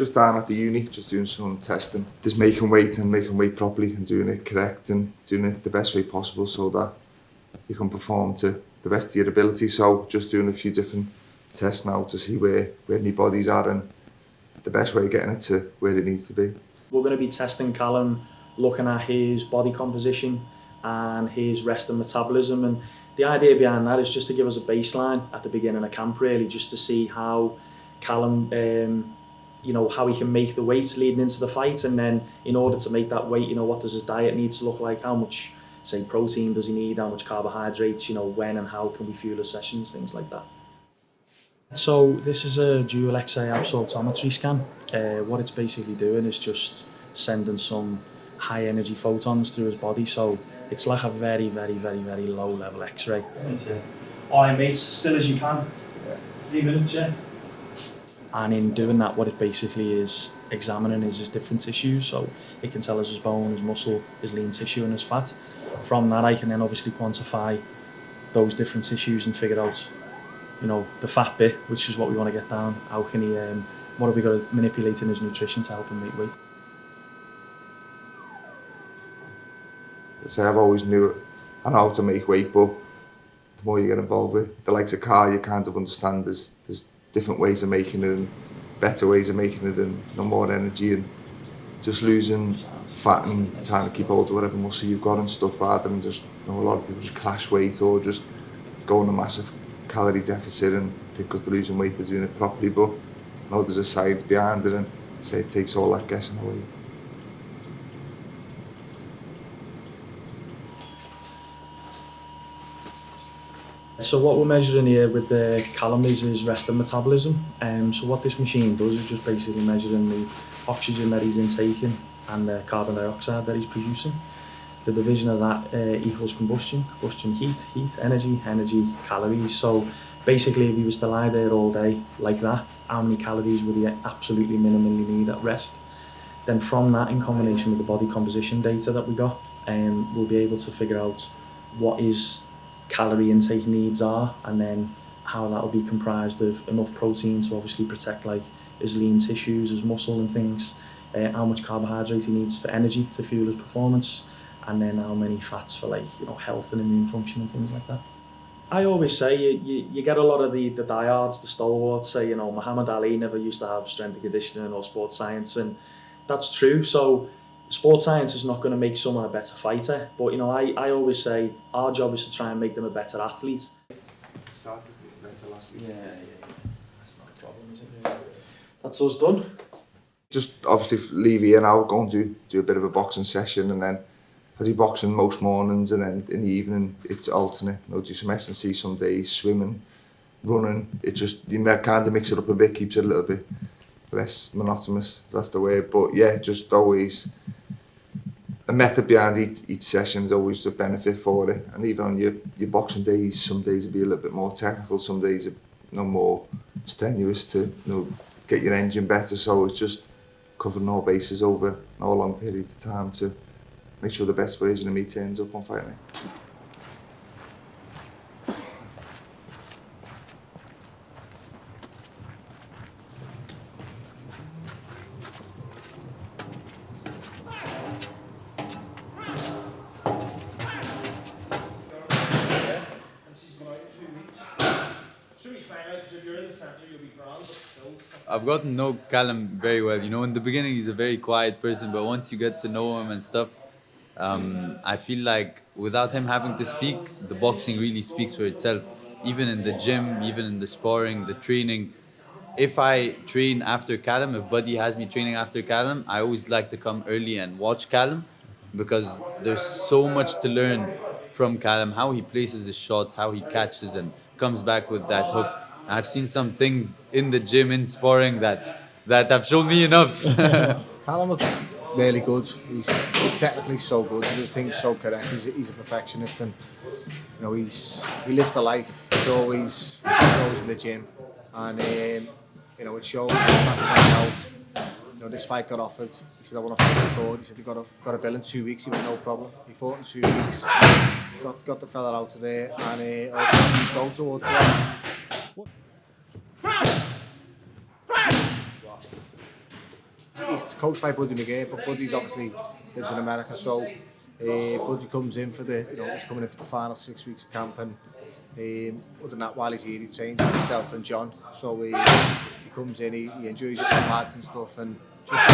Just down at the uni, just doing some testing. Just making weight properly and doing it correct and doing it the best way possible so that you can perform to the best of your ability. So just doing a few different tests now to see where my body's at and the best way of getting it to where it needs to be. We're going to be testing Callum, looking at his body composition and his rest and metabolism, and the idea behind that is just to give us a baseline at the beginning of camp, really, just to see how Callum, how he can make the weight leading into the fight, and then in order to make that weight, what does his diet need to look like, how much, say, protein does he need, how much carbohydrates, when and how can we fuel his sessions, things like that. So this is a dual X-ray absorptiometry scan. What it's basically doing is just sending some high energy photons through his body, so it's like a very, very, very, very low level X-ray. Alright mate, still as you can. 3 minutes, yeah. And in doing that, what it basically is examining is his different tissues, so it can tell us his bone, his muscle, his lean tissue and his fat. From that I can then obviously quantify those different tissues and figure out the fat bit, which is what we want to get down. How can he, what have we got to manipulate in his nutrition to help him make weight? So I've always knew I know how to make weight, but the more you get involved with the likes of car, you kind of understand there's different ways of making it and better ways of making it and more energy and just losing fat and trying to keep hold of whatever muscle you've got and stuff rather than just, a lot of people just clash weight or just go on a massive calorie deficit and because they're losing weight they're doing it properly, but I know there's a science behind it and say it takes all that guessing away. So what we're measuring here with the Callum is his rest and metabolism. So what this machine does is just basically measuring the oxygen that he's intaking and the carbon dioxide that he's producing. The division of that equals combustion, heat, energy, calories. So basically if he was to lie there all day like that, how many calories would he absolutely minimally need at rest? Then from that, in combination with the body composition data that we got, we'll be able to figure out what his calorie intake needs are, and then how that will be comprised of enough protein to obviously protect like his lean tissues, his muscle and things, how much carbohydrate he needs for energy to fuel his performance, and then how many fats for like health and immune function and things like that. I always say you get a lot of the diehards, the stalwarts say Muhammad Ali never used to have strength and conditioning or sports science, and that's true. So sports science is not going to make someone a better fighter, but I always say our job is to try and make them a better athlete. Started better last week. Yeah. That's not a problem, is it really? That's us done. Just obviously leave here now, go and do a bit of a boxing session, and then I do boxing most mornings, and then in the evening it's alternate. I'll do some S&C some days, swimming, running. It just, kind of mix it up a bit, keeps it a little bit less monotonous, that's the way. But yeah, just always a method behind each session is always a benefit for it. And even on your boxing days, some days will be a little bit more technical, some days are more strenuous to get your engine better. So it's just covering all bases over a long period of time to make sure the best version of me turns up on fight night. I've gotten to know Callum very well. In the beginning he's a very quiet person, but once you get to know him and stuff, I feel like without him having to speak, the boxing really speaks for itself. Even in the gym, even in the sparring, the training. If I train after Callum, if Buddy has me training after Callum, I always like to come early and watch Callum because there's so much to learn from Callum, how he places his shots, how he catches and comes back with that hook. I've seen some things in the gym, in sparring, that have shown me enough. Callum looks really good. He's technically so good. He does things so correct. He's a perfectionist, and he lives the life. He's always in the gym, and it shows. Last time out, this fight got offered. He said, "I want to fight before." He said he got a bill in 2 weeks. He went, "No problem." He fought in 2 weeks. Got the fella out of there, and also he's go towards that. He's coached by Buddy McGee, but Buddy's obviously lives in America, so Buddy comes in for he's coming in for the final 6 weeks of camp, and other than that, while he's here, he trains with myself and John. So he comes in, he enjoys it with the lads and stuff, and just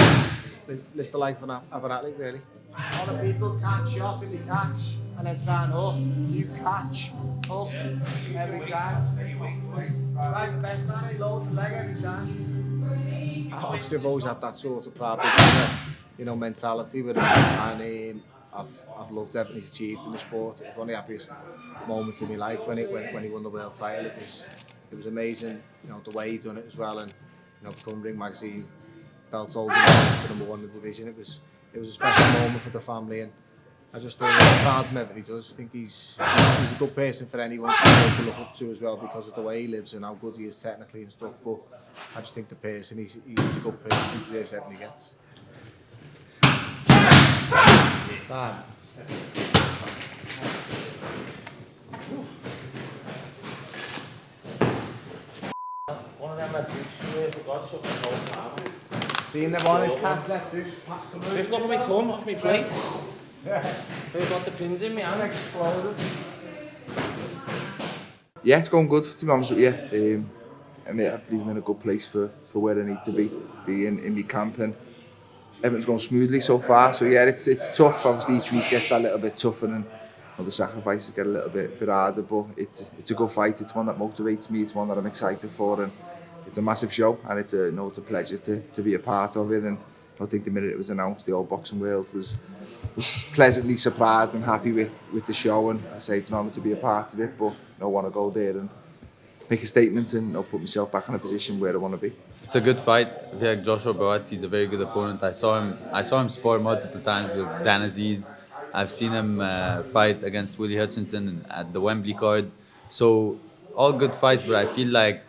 lives the life of an athlete, really. Other people can't shot and they catch and then try and hook. You catch, hook every time. Right, the best man, he loads the leg every time. Obviously, I've always had that sort of proud mentality with him, and I've loved everything he's achieved in the sport. It was one of the happiest moments in my life when he won the world title. It was amazing, the way he done it as well, and become Ring Magazine belt holder, the number 1 in the division. It was a special moment for the family, and I just think I'm proud of him, everything he does. I think he's a good person for anyone to look up to as well, because of the way he lives and how good he is technically and stuff. But I just think the person, he's a good person, he deserves everything he gets. One of them left foot, for God's sake, no problem. Seen them on his cast left foot. Just look at me thumb off me plate. Who's got the pins in me hand? Exploded. Yeah, it's going good, to be honest with you. I believe I'm in a good place for where I need to be in my camp, and everything's going smoothly so far. So yeah, it's tough. Obviously, each week gets that little bit tougher, and the sacrifices get a little bit harder. But it's a good fight. It's one that motivates me. It's one that I'm excited for, and it's a massive show, and it's a pleasure to be a part of it. And I think the minute it was announced, the whole boxing world was pleasantly surprised and happy with the show. And I say it's an honour to be a part of it, but I want to go there and make a statement and put myself back in a position where I want to be. It's a good fight. I feel like Joshua Buatsi is a very good opponent. I saw him spar multiple times with DAZN. I've seen him fight against Willie Hutchinson at the Wembley card. So all good fights, but I feel like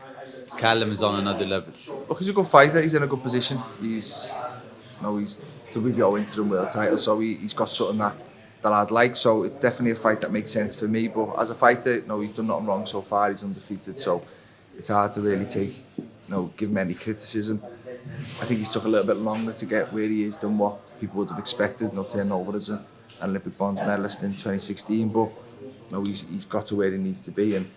Callum is on another level. Look, he's a good fighter. He's in a good position. He's WBO interim world title, so he's got something that I'd like. So it's definitely a fight that makes sense for me. But as a fighter, he's done nothing wrong so far. He's undefeated, so it's hard to really give him any criticism. I think he's took a little bit longer to get where he is than what people would have expected. Turning over as an Olympic bronze medalist in 2016, but he's got to where he needs to be, and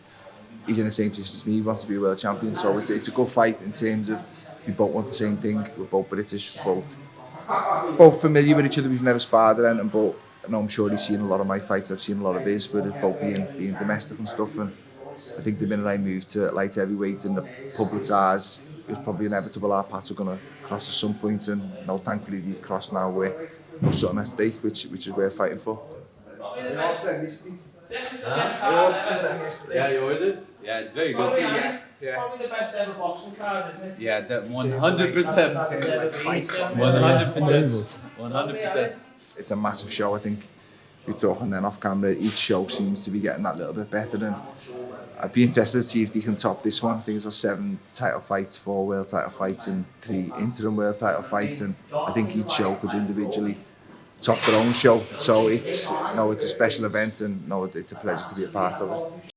he's in the same position as me. He wants to be a world champion, so it's a good fight in terms of we both want the same thing. We're both British, both familiar with each other. We've never sparred or anything, but I'm sure he's seen a lot of my fights. I've seen a lot of his, with us both being domestic and stuff. And I think the minute I moved to light heavyweight in the public's eyes, it was probably inevitable our paths are going to cross at some point, and thankfully they've crossed now where something at stake, which is worth fighting for. Yeah, you ordered? Yeah, it's very good. Yeah. Probably the best ever boxing card, isn't it? Yeah, that 100%. 100%. It's a massive show. I think we're talking then off camera. Each show seems to be getting that little bit better, and I'd be interested to see if they can top this one. I think there's 7 title fights, 4 world title fights, and 3 interim world title fights, and I think each show could individually top their own show. So it's a special event, and it's a pleasure to be a part of it.